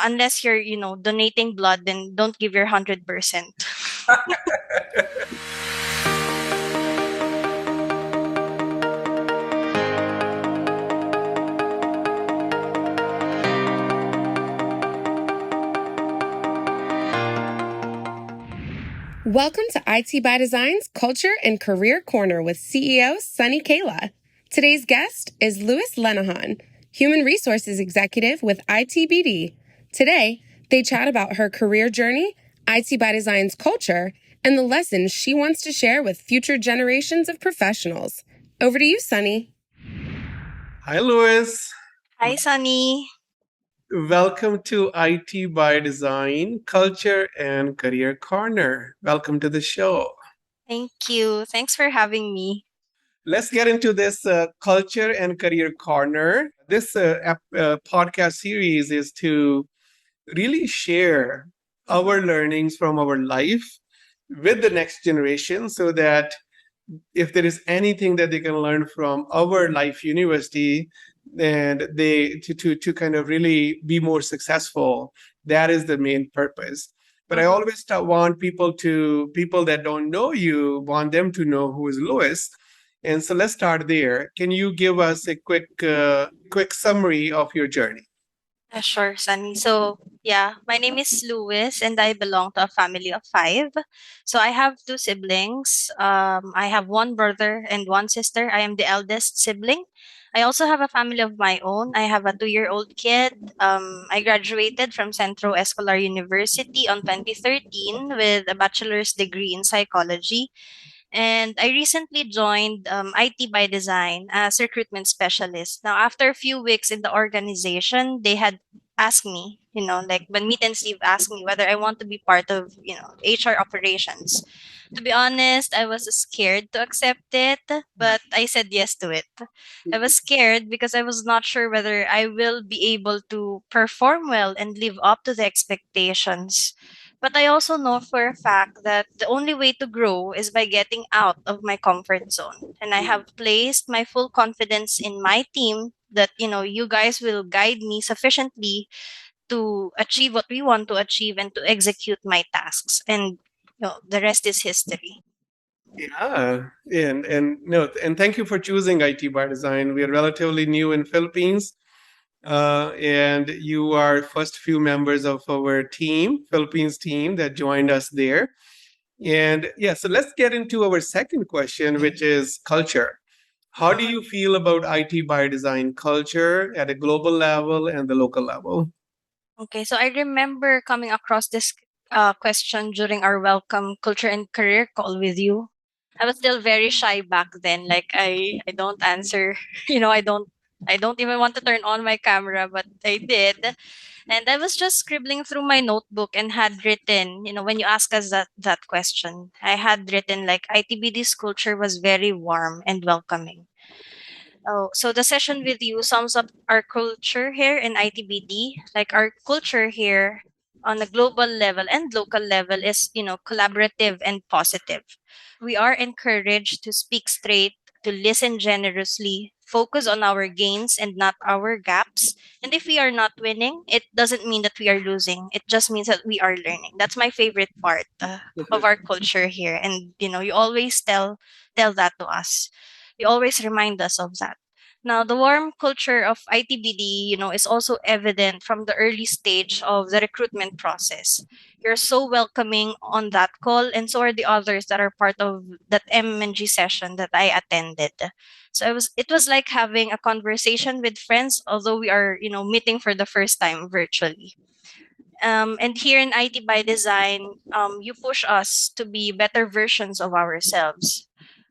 Unless you're, donating blood, then don't give your 100%. Welcome to IT by Design's Culture and Career Corner with CEO Sunny Kaila. Today's guest is Lewice Lenihan, Human Resources Executive with ITBD. Today, they chat about her career journey, IT by Design's culture, and the lessons she wants to share with future generations of professionals. Over to you, Sunny. Hi, Lewice. Hi, Sunny. Welcome to IT by Design, Culture and Career Corner. Welcome to the show. Thank you. Thanks for having me. Let's get into this Culture and Career Corner. This podcast series is to really share our learnings from our life with the next generation so that if there is anything that they can learn from our life university and they to kind of really be more successful, that is the main purpose. But I always want people that don't know you, want them to know who is Lewice. And so let's start there. Can you give us a quick summary of your journey? Sure, Sunny. So, yeah, my name is Lewice and I belong to a family of five. So, I have two siblings. I have one brother and one sister. I am the eldest sibling. I also have a family of my own. I have a 2-year-old kid. I graduated from Centro Escolar University on 2013 with a bachelor's degree in psychology. And I recently joined IT by Design as recruitment specialist. Now, after a few weeks in the organization, they had asked me, like when Meet and Steve asked me whether I want to be part of, HR operations. To be honest, I was scared to accept it, but I said yes to it. I was scared because I was not sure whether I will be able to perform well and live up to the expectations. But I also know for a fact that the only way to grow is by getting out of my comfort zone. And I have placed my full confidence in my team that, you guys will guide me sufficiently to achieve what we want to achieve and to execute my tasks. And the rest is history. Yeah, and thank you for choosing IT by Design. We are relatively new in Philippines, and you are first few members of our team, Philippines team that joined us there. And yeah, so let's get into our second question, which is culture. How do you feel about IT by Design culture at a global level and the local level? Okay, so I remember coming across this question during our welcome culture and career call with you. I was still very shy back then. Like I don't answer, I don't even want to turn on my camera, but I did. And I was just scribbling through my notebook and had written, when you ask us that question, I had written like ITBD's culture was very warm and welcoming. Oh, so the session with you sums up our culture here in ITBD. Like our culture here on a global level and local level is, collaborative and positive. We are encouraged to speak straight, to listen generously, focus on our gains and not our gaps. And if we are not winning, it doesn't mean that we are losing. It just means that we are learning. That's my favorite part of our culture here. And, you always tell that to us. You always remind us of that. Now, the warm culture of ITBD, is also evident from the early stage of the recruitment process. You're so welcoming on that call, and so are the others that are part of that MNG session that I attended. So it was like having a conversation with friends, although we are, meeting for the first time virtually. And here in IT by Design, you push us to be better versions of ourselves.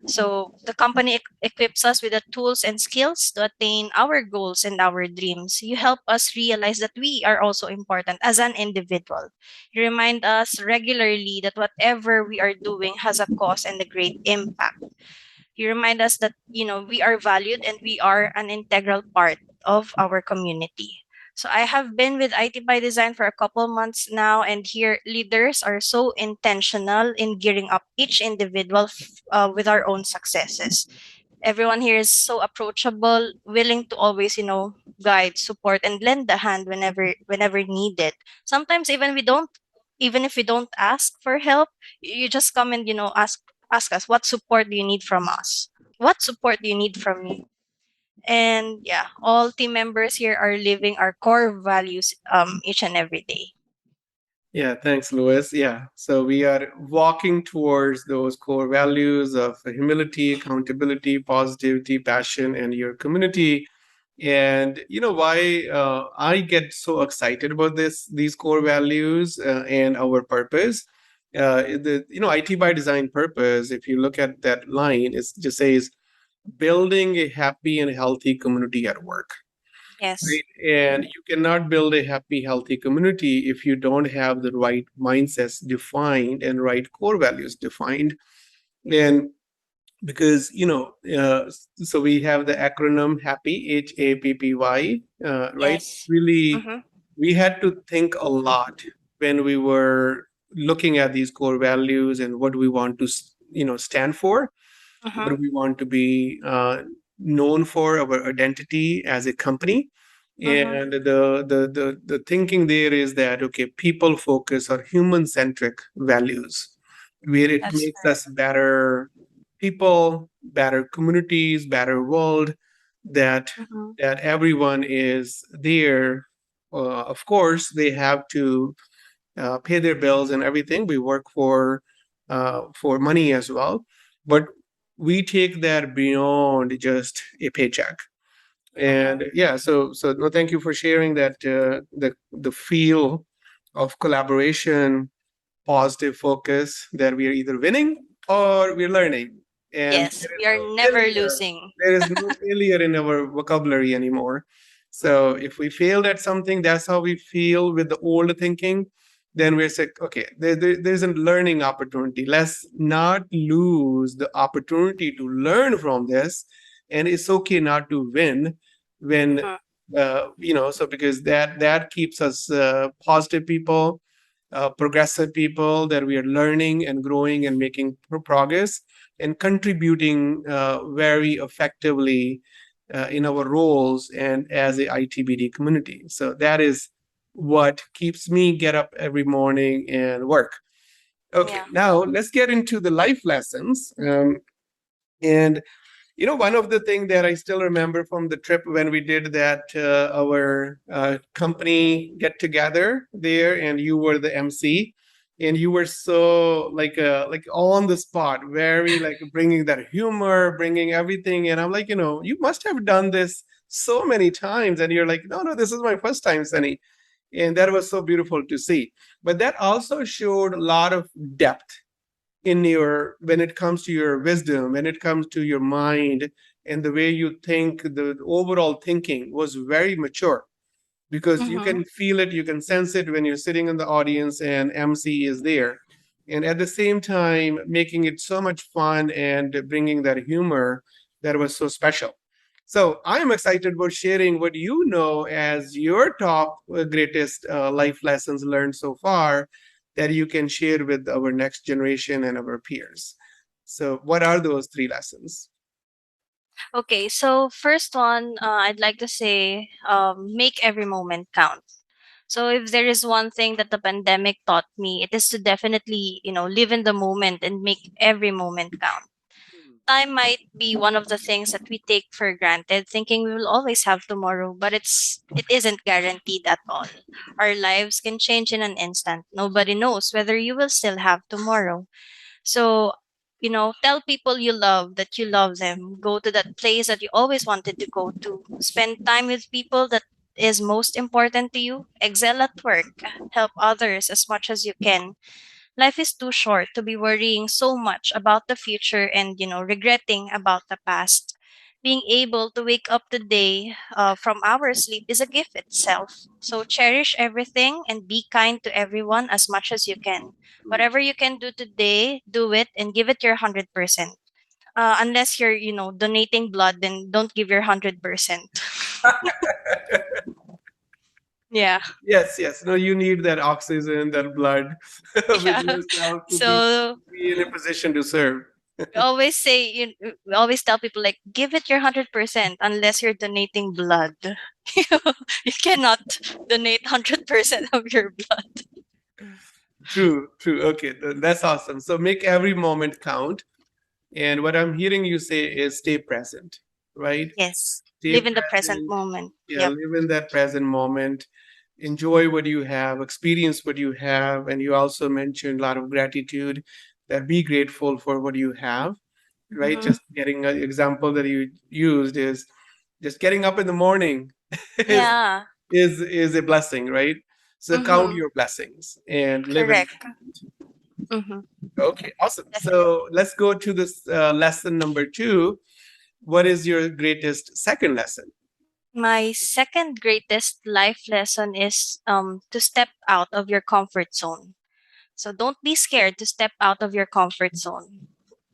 So the company equips us with the tools and skills to attain our goals and our dreams. You help us realize that we are also important as an individual. You remind us regularly that whatever we are doing has a cause and a great impact. You remind us that, we are valued and we are an integral part of our community. So I have been with IT by Design for a couple months now, and here leaders are so intentional in gearing up each individual with our own successes. Everyone here is so approachable, willing to always, guide, support, and lend a hand whenever needed. Sometimes even if we don't ask for help, you just come and ask us, what support do you need from us? What support do you need from me? And yeah, all team members here are living our core values each and every day. Yeah, thanks, Louis. Yeah, so we are walking towards those core values of humility, accountability, positivity, passion, and your community. And you know why I get so excited about these core values and our purpose. The IT by design purpose. If you look at that line, it just says building a happy and healthy community at work. Yes. Right. And you cannot build a happy, healthy community if you don't have the right mindsets defined and right core values defined. And because, so we have the acronym HAPPY, HAPPY, right? Yes. Really, Mm-hmm. we had to think a lot when we were looking at these core values and what we want to, stand for, Mm-hmm. what we want to be known for, our identity as a company. Mm-hmm. And the thinking there is that okay, people focus or human centric values, where it That's makes correct. us better people, better communities, better world. That Mm-hmm. that everyone is there. Of course, they have to pay their bills and everything. We work for money as well, but we take that beyond just a paycheck. Mm-hmm. And yeah, so no, thank you for sharing that the feel of collaboration, positive focus that we are either winning or we're learning, and Yes, we are never losing. there is no failure in our vocabulary anymore. So if we failed at something, that's how we feel with the old thinking. Then we're saying, okay, there's a learning opportunity. Let's not lose the opportunity to learn from this, and it's okay not to win when Mhm. so because that keeps us positive people, progressive people, that we are learning and growing and making progress and contributing very effectively in our roles and as a ITBD community. So that is what keeps me get up every morning and work. Okay, Yeah. now let's get into the life lessons. And one of the things that I still remember from the trip when we did that, our company get together there, and you were the MC, and you were so like on the spot, very like bringing that humor, bringing everything, and I'm like, you must have done this so many times, and you're like, no, no, this is my first time, Sunny, and that was so beautiful to see. But that also showed a lot of depth in your when it comes to your wisdom, when it comes to your mind, and the way you think. The overall thinking was very mature, because you Mm-hmm. can feel it, you can sense it when you're sitting in the audience and MC is there, and at the same time making it so much fun and bringing that humor that was so special. So I am excited about sharing what you know as your top greatest life lessons learned so far, that you can share with our next generation and our peers. So what are those three lessons? Okay, so first one, I'd like to say, make every moment count. So if there is one thing that the pandemic taught me, it is to definitely, live in the moment and make every moment count. Time might be one of the things that we take for granted, thinking we will always have tomorrow, but it isn't guaranteed at all. Our lives can change in an instant. Nobody knows whether you will still have tomorrow. So, tell people you love that you love them. Go to that place that you always wanted to go to. Spend time with people that is most important to you. Excel at work. Help others as much as you can. Life is too short to be worrying so much about the future and, regretting about the past. Being able to wake up today from our sleep is a gift itself. So cherish everything and be kind to everyone as much as you can. Whatever you can do today, do it and give it your 100%. Unless you're, donating blood, then don't give your 100%. Yeah. Yes, yes. No, you need that oxygen, that blood with Yeah. yourself to So be in a position to serve. We always tell people like give it your 100% unless you're donating blood. You cannot donate 100% of your blood. True, true. Okay, that's awesome. So make every moment count. And what I'm hearing you say is stay present, right? Yes. Stay Live in the present present. moment. Yeah, Yep. live in that present moment. Enjoy what you have, experience what you have. And you also mentioned a lot of gratitude, that be grateful for what you have, right? Hmm. Just getting an example that you used is just getting up in the morning is Yeah. is a blessing, right? So count Mm-hmm. your blessings and live in. Correct. Mm-hmm. Okay, awesome. Definitely. So let's go to this lesson number two. What is your greatest second lesson? My second greatest life lesson is to step out of your comfort zone. So don't be scared to step out of your comfort zone.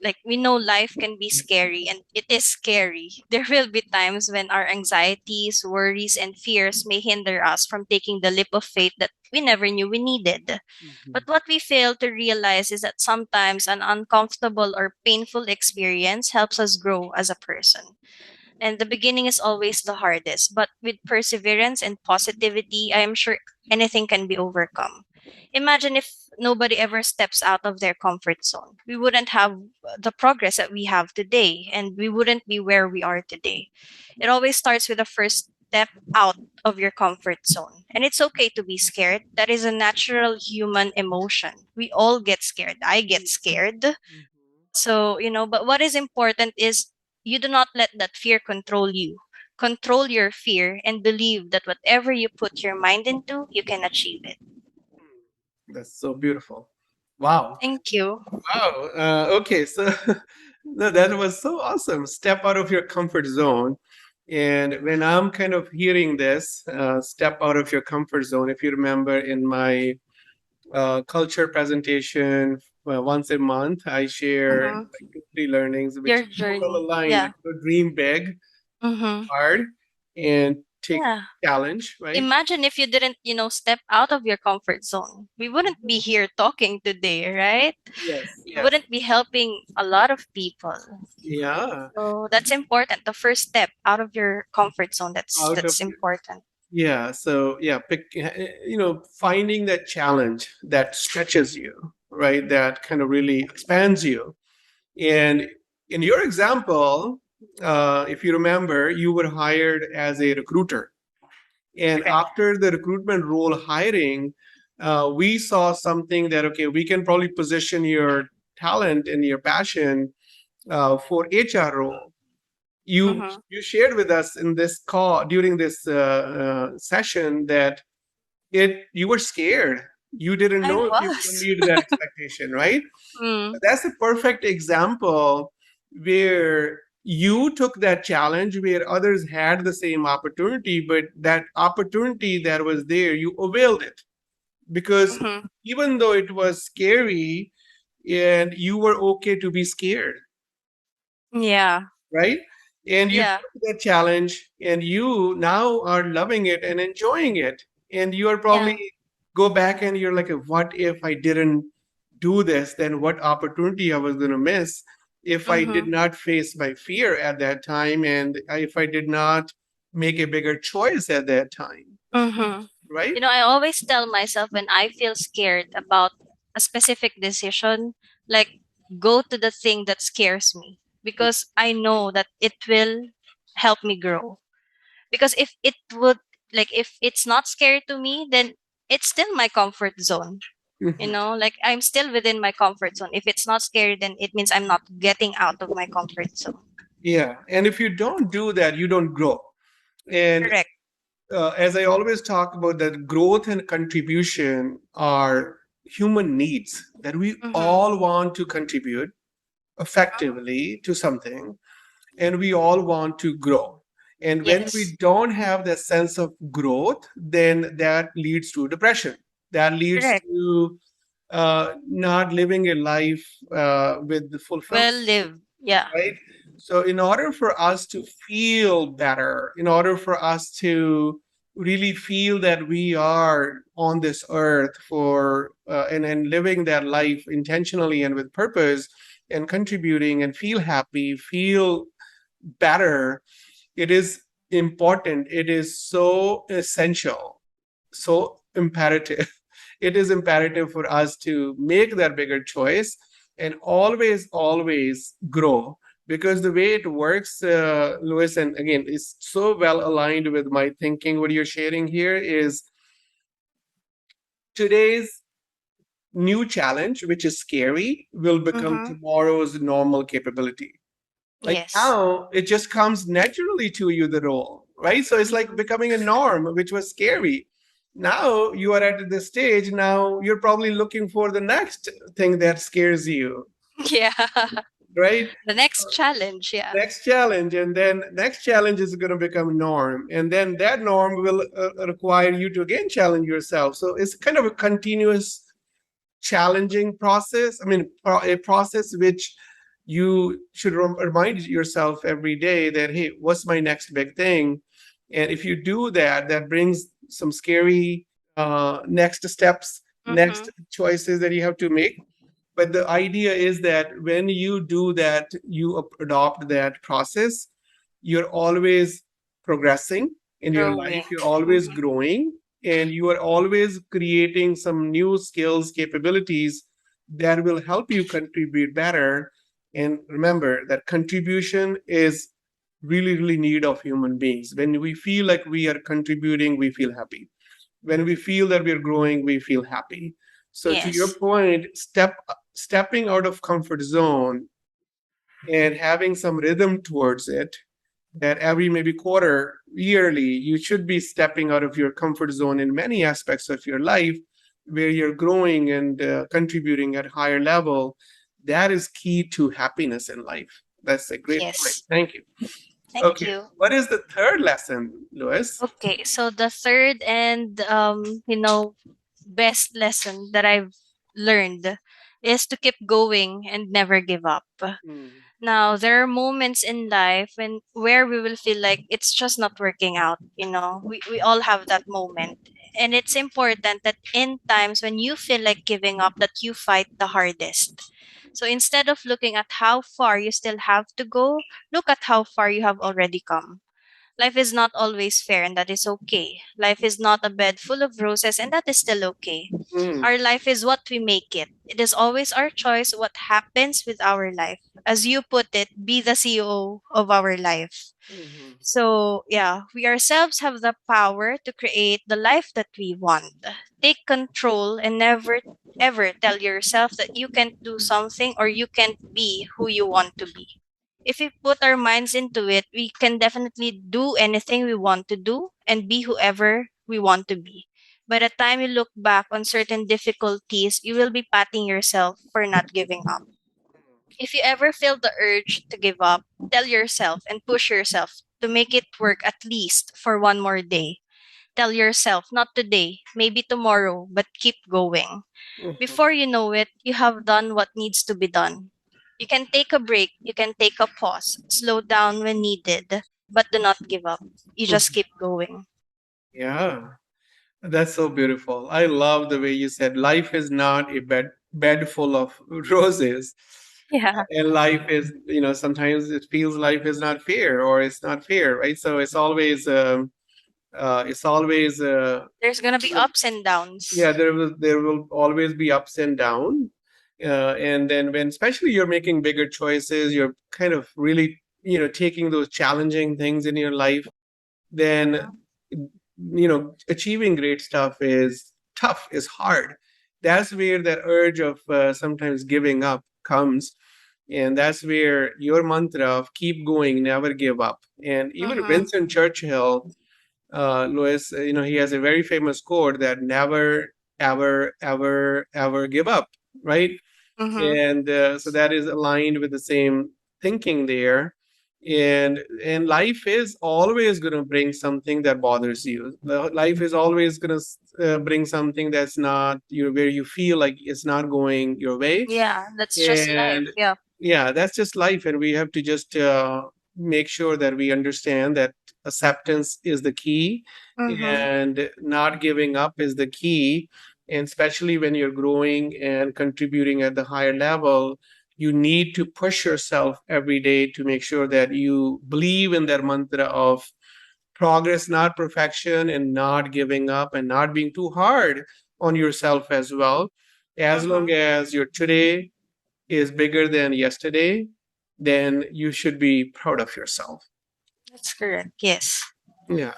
Like we know life can be scary and it is scary. There will be times when our anxieties, worries and fears may hinder us from taking the leap of faith that we never knew we needed. But Mhm. what we fail to realize is that sometimes an uncomfortable or painful experience helps us grow as a person. And the beginning is always the hardest, but with perseverance and positivity, I am sure anything can be overcome. Imagine if nobody ever steps out of their comfort zone. We wouldn't have the progress that we have today, and we wouldn't be where we are today. It always starts with the first step out of your comfort zone. And it's okay to be scared. That is a natural human emotion. We all get scared. I get scared. So, but what is important is you do not let that fear control you. Control your fear and believe that whatever you put your mind into, you can achieve it. That's so beautiful. Wow. Thank you. Wow. Okay, so no, that was so awesome. Step out of your comfort zone. And when I'm kind of hearing this, step out of your comfort zone, if you remember in my culture presentation once a month, I share Mm-hmm. like 2, 3 learnings which Your total journey. align, Yeah. like dream big, Mm-hmm. hard, and take Yeah. challenge, right? Imagine if you didn't, step out of your comfort zone. We wouldn't be here talking today, right? Yes, We yes. wouldn't be helping a lot of people. Yeah. So that's important. The first step out of your comfort zone. That's Out of that's important. Yeah, so yeah, finding that challenge that stretches you, right? That kind of really expands you. And in your example, if you remember, you were hired as a recruiter. And Correct. after the recruitment role hiring, we saw something that, okay, we can probably position your talent and your passion for HR role. Mm-hmm. You shared with us in this call during this session that it you were scared, you didn't I know if you could was. meet that expectation, right? Mm. That's a perfect example where you took that challenge where others had the same opportunity, but that opportunity that was there, you availed it, because Mm-hmm. even though it was scary and you were okay to be scared, Yeah. right? And you Yeah. took that challenge and you now are loving it and enjoying it. And you are Yeah. probably go back and you're like, what if I didn't do this? Then what opportunity I was going to miss if I did Mm-hmm. not face my fear at that time and if I did not make a bigger choice at that time, Mm-hmm. right? I always tell myself when I feel scared about a specific decision, like go to the thing that scares me because I know that it will help me grow. Because if it would, like, if it's not scary to me, then it's still my comfort zone. Like I'm still within my comfort zone. If it's not scary, then it means I'm not getting out of my comfort zone. Yeah. And if you don't do that, you don't grow. And Correct. as I always talk about, that growth and contribution are human needs, that we Mm-hmm. all want to contribute effectively to something, and we all want to grow. And when Yes. we don't have that sense of growth, then that leads to depression. That leads Correct. to not living a life with the fulfillment, Well lived. Yeah. right? So, in order for us to feel better, in order for us to really feel that we are on this earth for and living that life intentionally and with purpose, and contributing and feel happy, feel better, it is important. It is so essential, so imperative. It is imperative for us to make that bigger choice and always, always grow. Because the way it works, Lewis, and again, is so well aligned with my thinking. What you're sharing here is today's new challenge, which is scary, will become Mm-hmm. tomorrow's normal capability. Like Yes. now, it just comes naturally to you, the role, right? So it's like Mhm. becoming a norm, which was scary. Now you are at this stage. Now you're probably looking for the next thing that scares you, Yeah. right? The next challenge. Yeah. Next challenge, and then next challenge is going to become norm, and then that norm will require you to again challenge yourself. So it's kind of a continuous challenging process. I mean, a process which you should remind yourself every day that, hey, what's my next big thing? And if you do that, that brings some scary next steps, Mm-hmm. next choices that you have to make. But the idea is that when you do that, you adopt that process, you're always progressing in your Growing. life, you're always Mm-hmm. growing, and you are always creating some new skills, capabilities that will help you contribute better. And remember that contribution is really, really need of human beings. When we feel like we are contributing, we feel happy. When we feel that we're growing, we feel happy. So to your Yes. point, stepping out of comfort zone and having some rhythm towards it, that every maybe quarter, yearly, you should be stepping out of your comfort zone in many aspects of your life where you're growing and contributing at higher level. That is key to happiness in life. That's a great point. Yes. Thank you. Thank Okay. you. What is the third lesson, Lewis? Okay, so the third and best lesson that I've learned is to keep going and never give up. Mm, Now, there are moments in life when where we will feel like it's just not working out, We all have that moment. And it's important that in times when you feel like giving up that you fight the hardest. So instead of looking at how far you still have to go, look at how far you have already come. Life is not always fair, and that is okay. Life is not a bed full of roses, and that is still okay. mm, Our life is what we make it. It is always our choice what happens with our life. As you put it, be the CEO of our life. mhm, So, yeah, we ourselves have the power to create the life that we want. Take control and never ever tell yourself that you can't do something or you can't be who you want to be. If we put our minds into it, we can definitely do anything we want to do and be whoever we want to be. By the time you look back on certain difficulties, you will be patting yourself for not giving up. If you ever feel the urge to give up, tell yourself and push yourself to make it work at least for one more day. Tell yourself, not today, maybe tomorrow, but keep going. mhm, Before you know it, you have done what needs to be done. You can take a break, you can take a pause, slow down when needed, but do not give up. You just mhm. keep going. Yeah. That's so beautiful. I love the way you said life is not a bed full of roses. Yeah. And life is, sometimes it feels life is not fair or it's not fair, right? So it's always There's gonna be ups and downs. yeah, there will always be ups and down. And then when especially you're making bigger choices, you're kind of really, taking those challenging things in your life, then achieving great stuff is tough, is hard. That's where that urge of sometimes giving up comes, and that's where your mantra of keep going, never give up. And even Mm-hmm. Winston Churchill, Louis, he has a very famous quote that never, ever, ever, ever give up, right? Mm-hmm. And so that is aligned with the same thinking there. And life is always going to bring something that bothers you. Life is always going to bring something that's not where you feel like it's not going your way. Yeah, that's just life. And Yeah. yeah, that's just life, and we have to just make sure that we understand that acceptance is the key, Mm-hmm. and not giving up is the key. And especially when you're growing and contributing at the higher level, You need to push yourself every day to make sure that you believe in that mantra of progress, not perfection, and not giving up and not being too hard on yourself as well. As long Mm-hmm. as your today is bigger than yesterday, then you should be proud of yourself. That's correct. Yes. Yeah.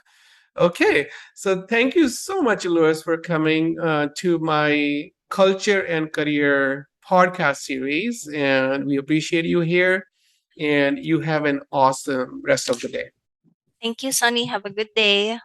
Okay. So thank you so much, Louis, for coming to my culture and career podcast series. And we appreciate you here. And you have an awesome rest of the day. Thank you, Sunny. Have a good day.